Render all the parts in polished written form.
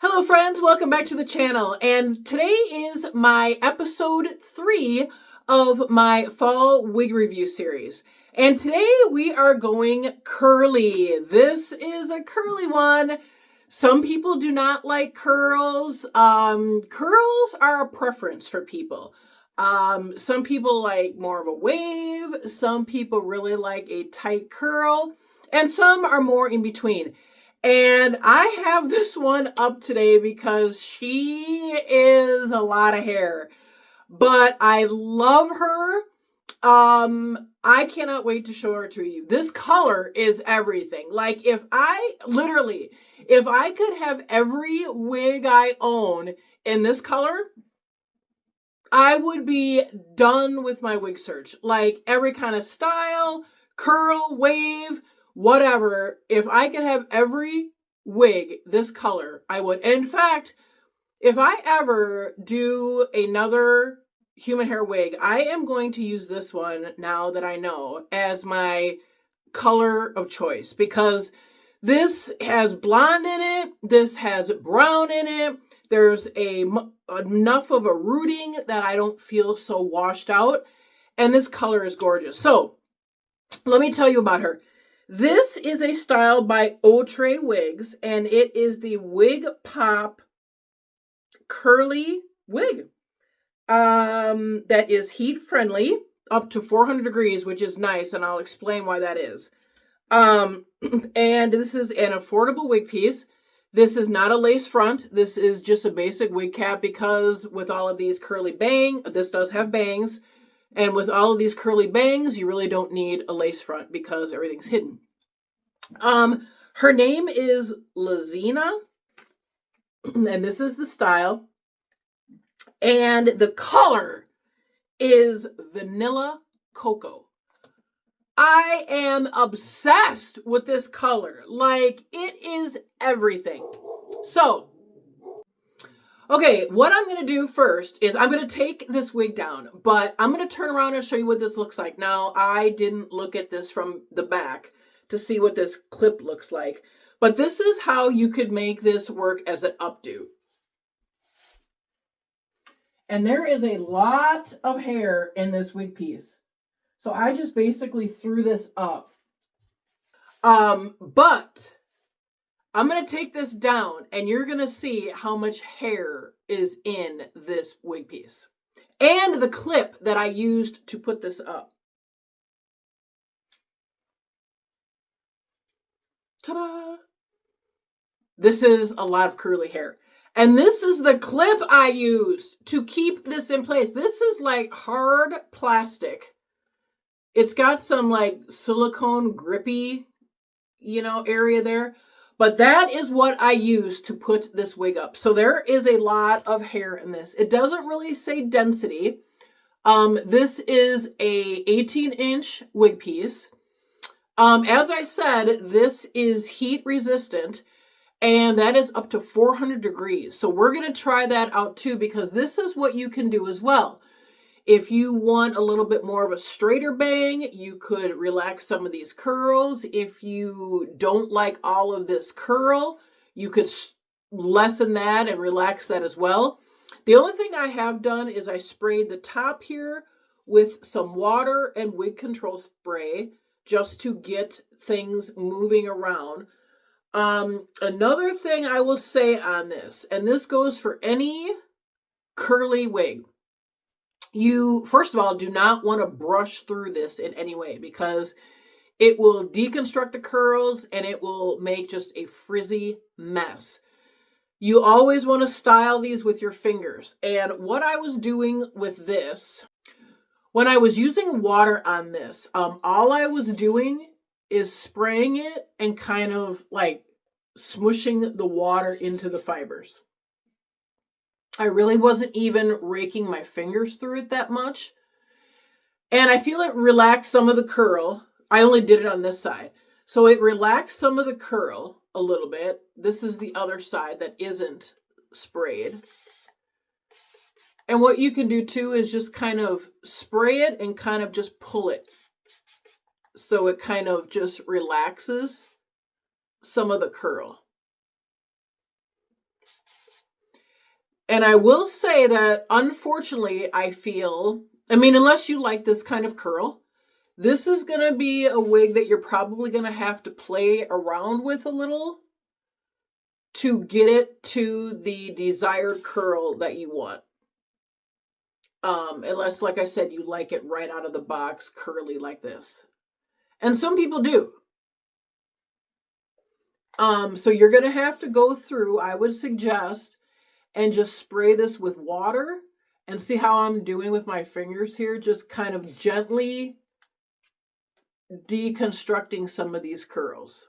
Hello friends, welcome back to the channel, and today is my episode 3 of my fall wig review series. And today we are going curly. This is a curly one. Some people do not like curls. Curls are a preference for people. Some people like more of a wave, some people really like a tight curl, and some are more in between. And I have this one up today because she is a lot of hair, but I love her. I cannot wait to show her to you. This color is everything. Like if I could have every wig I own in this color, I would be done with my wig search. Like every kind of style, curl, wave, whatever. If I could have every wig this color, I would. And in fact, if I ever do another human hair wig, I am going to use this one, now that I know, as my color of choice, because this has blonde in it, this has brown in it, there's enough of a rooting that I don't feel so washed out, and this color is gorgeous. So let me tell you about her. This is a style by Outre wigs, and it is the Wig Pop curly wig that is heat friendly up to 400 degrees, which is nice, and I'll explain why that is. And this is an affordable wig piece. This is not a lace front. This is just a basic wig cap, because with all of these curly this does have bangs. And with all of these curly bangs, you really don't need a lace front because everything's hidden. Her name is Lazina, and this is the style. And the color is Vanilla Cocoa. I am obsessed with this color. Like, it is everything. So, okay, what I'm going to do first is I'm going to take this wig down, but I'm going to turn around and show you what this looks like. Now, I didn't look at this from the back to see what this clip looks like, but this is how you could make this work as an updo. And there is a lot of hair in this wig piece. So I just basically threw this up. But I'm going to take this down, and you're going to see how much hair is in this wig piece. And the clip that I used to put this up. Ta-da! This is a lot of curly hair. And this is the clip I used to keep this in place. This is like hard plastic. It's got some like silicone grippy, area there. But that is what I used to put this wig up. So there is a lot of hair in this. It doesn't really say density. This is a 18-inch wig piece. As I said, this is heat resistant, and that is up to 400 degrees. So we're going to try that out too, because this is what you can do as well. If you want a little bit more of a straighter bang, you could relax some of these curls. If you don't like all of this curl, you could lessen that and relax that as well. The only thing I have done is I sprayed the top here with some water and wig control spray just to get things moving around. Another thing I will say on this, and this goes for any curly wig. You, first of all, do not want to brush through this in any way, because it will deconstruct the curls and it will make just a frizzy mess. You always want to style these with your fingers. And what I was doing with this, when I was using water on this, all I was doing is spraying it and kind of like smushing the water into the fibers. I really wasn't even raking my fingers through it that much. And I feel it relaxed some of the curl. I only did it on this side. So it relaxed some of the curl a little bit. This is the other side that isn't sprayed. And what you can do too is just kind of spray it and kind of just pull it. So it kind of just relaxes some of the curl. And I will say that, unfortunately, I feel, I mean, unless you like this kind of curl, this is going to be a wig that you're probably going to have to play around with a little to get it to the desired curl that you want. Unless, like I said, you like it right out of the box, curly like this. And some people do. So you're going to have to go through, I would suggest, and just spray this with water and see how I'm doing with my fingers here. Just kind of gently deconstructing some of these curls.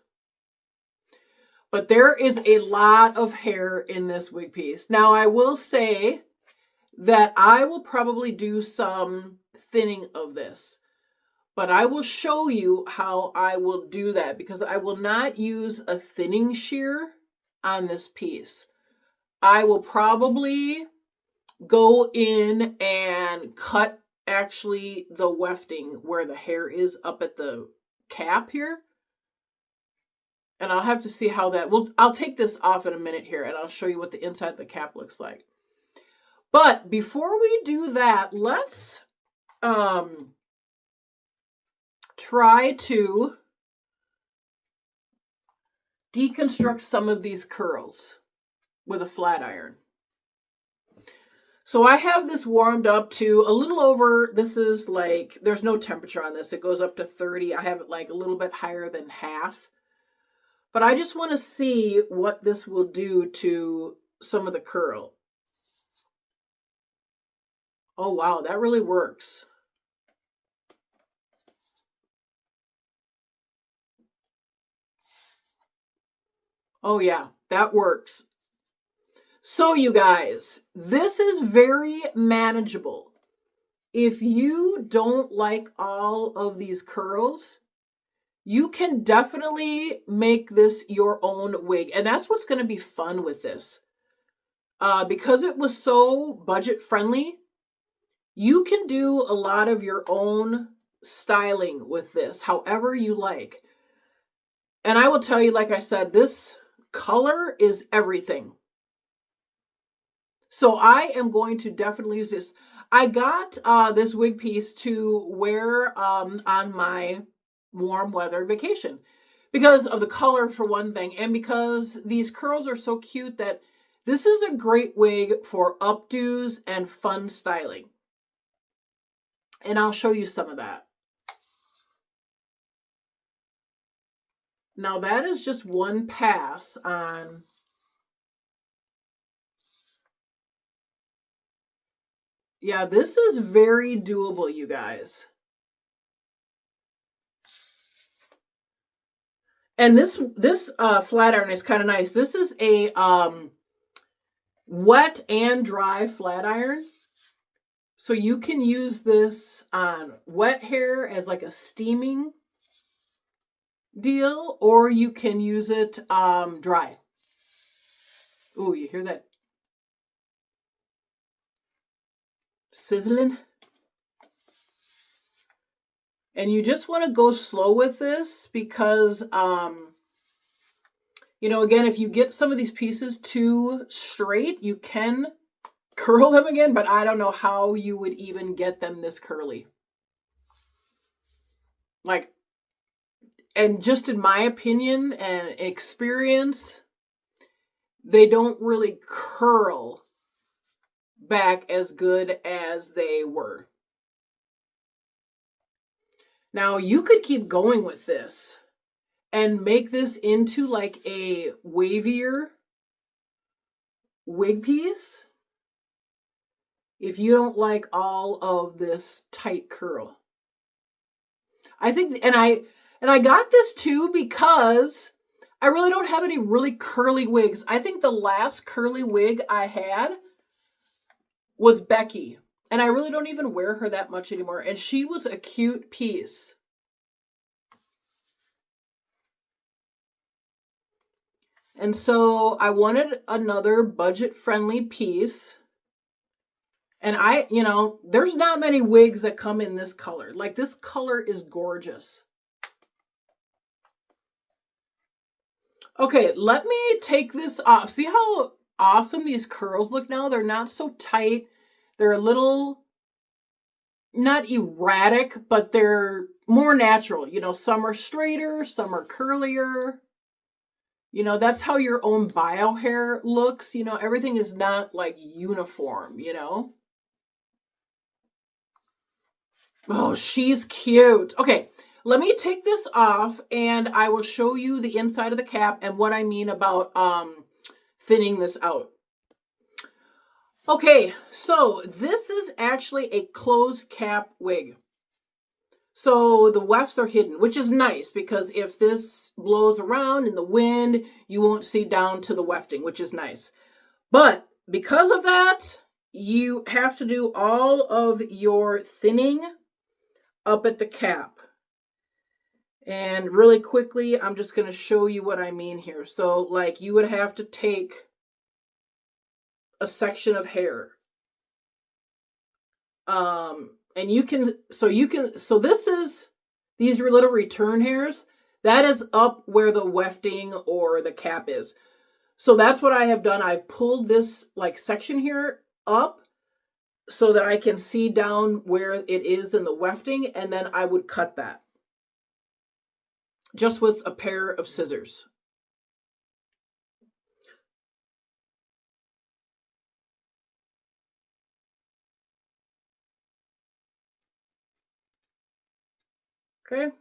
But there is a lot of hair in this wig piece. Now, I will say that I will probably do some thinning of this. But I will show you how I will do that, because I will not use a thinning shear on this piece. I will probably go in and cut actually the wefting where the hair is up at the cap here. And I'll have to see how that, well, I'll take this off in a minute here and I'll show you what the inside of the cap looks like. But before we do that, let's try to deconstruct some of these curls with a flat iron. So I have this warmed up to a little over, this is like, there's no temperature on this. It goes up to 30. I have it like a little bit higher than half. But I just want to see what this will do to some of the curl. Oh, wow, that really works. Oh, yeah, that works. So, you guys, this is very manageable. If you don't like all of these curls, you can definitely make this your own wig. And that's what's going to be fun with this. Because it was so budget friendly, you can do a lot of your own styling with this, however you like. And I will tell you, like I said, this color is everything. So I am going to definitely use this. I got this wig piece to wear on my warm weather vacation because of the color, for one thing, and because these curls are so cute that this is a great wig for updos and fun styling. And I'll show you some of that. Now that is just one pass on. Yeah, this is very doable, you guys. And this flat iron is kind of nice. This is a wet and dry flat iron. So you can use this on wet hair as like a steaming deal, or you can use it dry. Ooh, you hear that sizzling? And you just want to go slow with this because, you know, again, if you get some of these pieces too straight, you can curl them again, but I don't know how you would even get them this curly. Like, and just in my opinion and experience, they don't really curl back as good as they were. Now, you could keep going with this and make this into like a wavier wig piece if you don't like all of this tight curl. I think, and I got this too because I really don't have any really curly wigs. I think the last curly wig I had was Becky. And I really don't even wear her that much anymore. And she was a cute piece. And so I wanted another budget-friendly piece. And you know, there's not many wigs that come in this color. Like, this color is gorgeous. Okay, let me take this off. See how awesome these curls look now. They're not so tight. They're a little, not erratic, but they're more natural. You know, some are straighter, some are curlier. You know, that's how your own bio hair looks. You know, everything is not like uniform, you know. Oh, she's cute. Okay, let me take this off and I will show you the inside of the cap and what I mean about thinning this out. Okay, so this is actually a closed cap wig. So the wefts are hidden, which is nice because if this blows around in the wind, you won't see down to the wefting, which is nice. But because of that, you have to do all of your thinning up at the cap. And really quickly, I'm just going to show you what I mean here. So like you would have to take a section of hair. And you can, so this is, these little return hairs, that is up where the wefting or the cap is. So that's what I have done. I've pulled this like section here up so that I can see down where it is in the wefting, and then I would cut that just with a pair of scissors. Okay.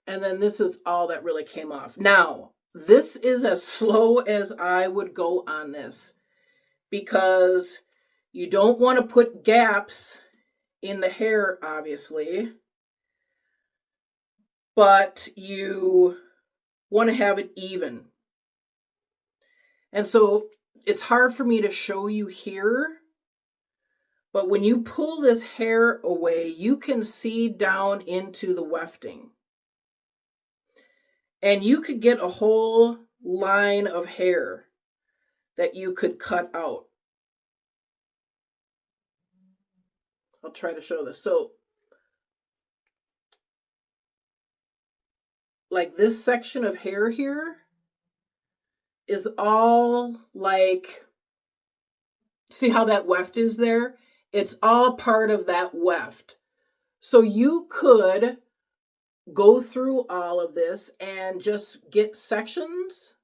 And then this is all that really came off. Now, this is as slow as I would go on this because you don't want to put gaps in the hair, obviously, but you want to have it even. And so it's hard for me to show you here, but when you pull this hair away, you can see down into the wefting. And you could get a whole line of hair that you could cut out. I'll try to show this. So, like this section of hair here is all like, see how that weft is there? It's all part of that weft. So you could go through all of this and just get sections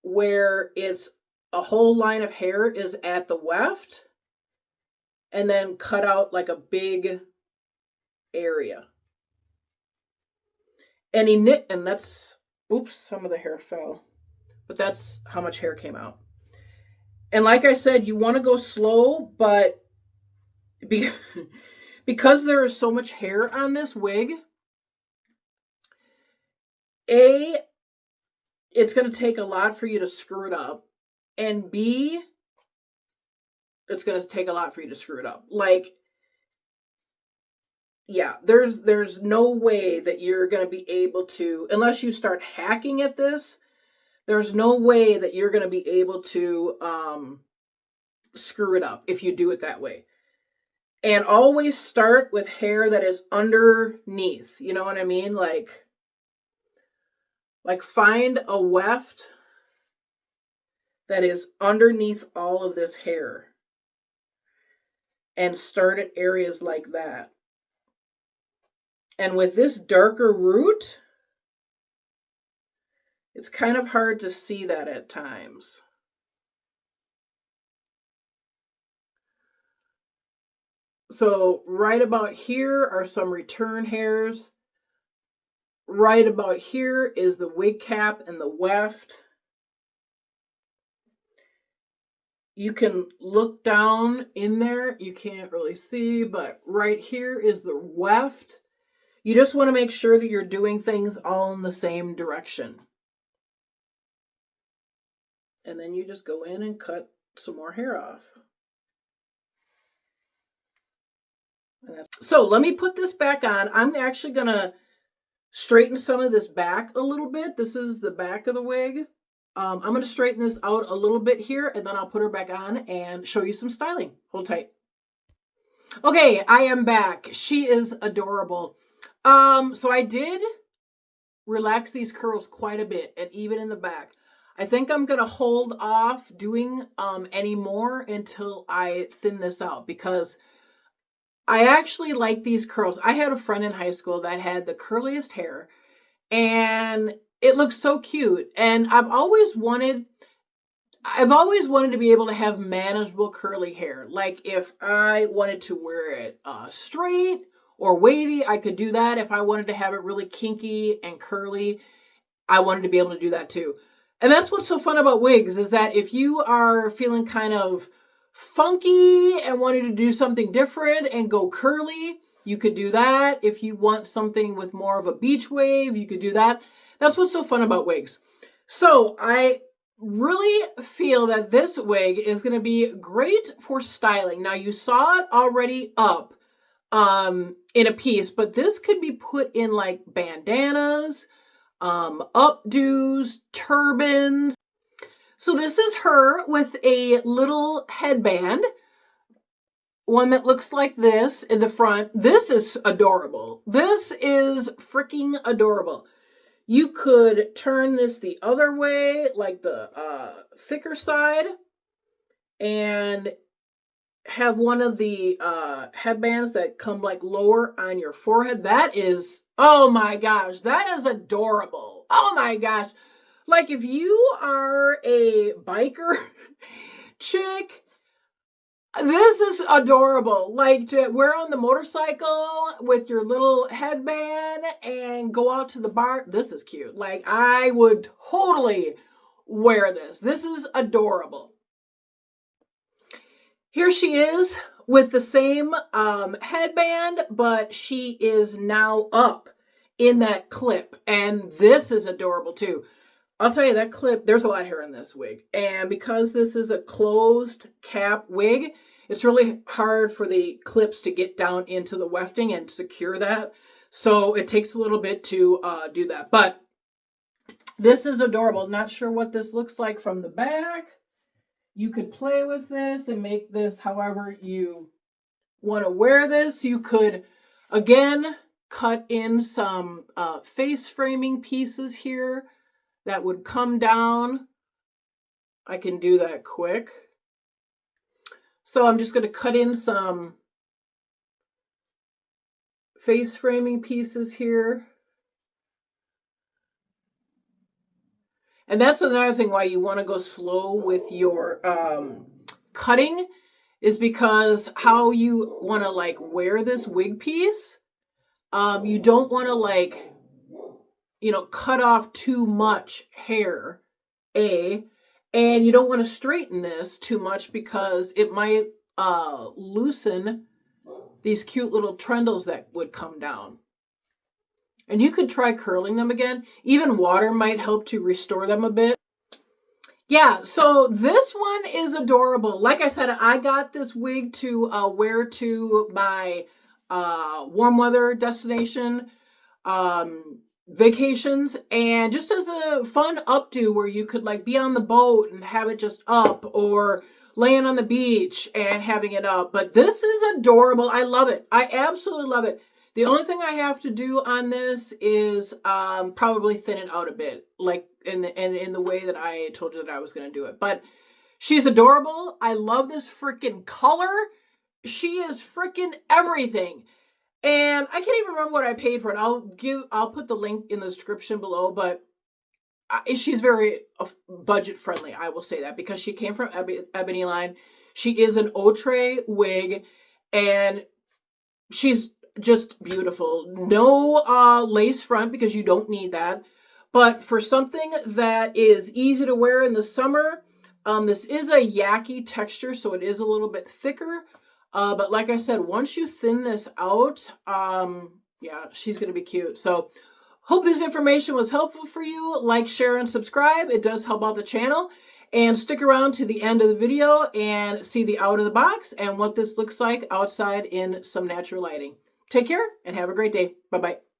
where it's a whole line of hair is at the weft and then cut out like a big area. And that's, oops, some of the hair fell, but that's how much hair came out. And like I said, you want to go slow, but because there is so much hair on this wig, A, it's going to take a lot for you to screw it up, and B, it's going to take a lot for you to screw it up. Like, yeah, there's no way that you're going to be able to, unless you start hacking at this, there's no way that you're going to be able to screw it up if you do it that way. And always start with hair that is underneath. You know what I mean? Like find a weft that is underneath all of this hair and start at areas like that. And with this darker root, it's kind of hard to see that at times. So right about here are some return hairs. Right about here is the wig cap and the weft. You can look down in there. You can't really see, but right here is the weft. You just want to make sure that you're doing things all in the same direction. And then you just go in and cut some more hair off. So let me put this back on. I'm actually going to straighten some of this back a little bit. This is the back of the wig. I'm going to straighten this out a little bit here, and then I'll put her back on and show you some styling. Hold tight. Okay, I am back. She is adorable. So I did relax these curls quite a bit, and even in the back. I think I'm going to hold off doing any more until I thin this out, because I actually like these curls. I had a friend in high school that had the curliest hair, and it looks so cute. And I've always wanted to be able to have manageable curly hair. Like if I wanted to wear it straight or wavy, I could do that. If I wanted to have it really kinky and curly, I wanted to be able to do that too. And that's what's so fun about wigs, is that if you are feeling kind of funky and wanting to do something different and go curly, you could do that. If you want something with more of a beach wave, you could do that. That's what's so fun about wigs. So I really feel that this wig is going to be great for styling. Now, you saw it already up in a piece, but this could be put in like bandanas, updos, turbans. So this is her with a little headband, one that looks like this in the front. This is adorable. This is freaking adorable. You could turn this the other way, like the thicker side, and have one of the headbands that come like lower on your forehead. That is, oh my gosh, that is adorable. Oh my gosh. Like if you are a biker chick, this is adorable. Like to wear on the motorcycle with your little headband and go out to the bar. This is cute. Like I would totally wear this. This is adorable. Here she is with the same headband, but she is now up in that clip. And this is adorable too. I'll tell you, that clip, there's a lot of hair in this wig. And because this is a closed cap wig, it's really hard for the clips to get down into the wefting and secure that. So it takes a little bit to do that. But this is adorable. Not sure what this looks like from the back. You could play with this and make this however you want to wear this. You could, again, cut in some face framing pieces here that would come down. I can do that quick. So I'm just going to cut in some face framing pieces here. And that's another thing why you want to go slow with your cutting, is because how you want to like wear this wig piece. You don't want to like, cut off too much hair, and you don't want to straighten this too much because it might loosen these cute little trendles that would come down. And you could try curling them again. Even water might help to restore them a bit. Yeah, so this one is adorable. Like I said, I got this wig to wear to my warm weather destination vacations, and just as a fun updo where you could like be on the boat and have it just up, or laying on the beach and having it up. But this is adorable. I love it. I absolutely love it. The only thing I have to do on this is probably thin it out a bit, like in the way that I told you that I was going to do it. But she's adorable. I love this freaking color. She is freaking everything. And I can't even remember what I paid for it. I'll put the link in the description below, but she's very budget friendly. I will say that, because she came from Ebony line. She is an Outre wig, and she's just beautiful. No lace front, because you don't need that. But for something that is easy to wear in the summer, this is a yaki texture, so it is a little bit thicker. But like I said, once you thin this out, yeah, she's going to be cute. So hope this information was helpful for you. Like, share, and subscribe. It does help out the channel. And stick around to the end of the video and see the out of the box and what this looks like outside in some natural lighting. Take care and have a great day. Bye-bye.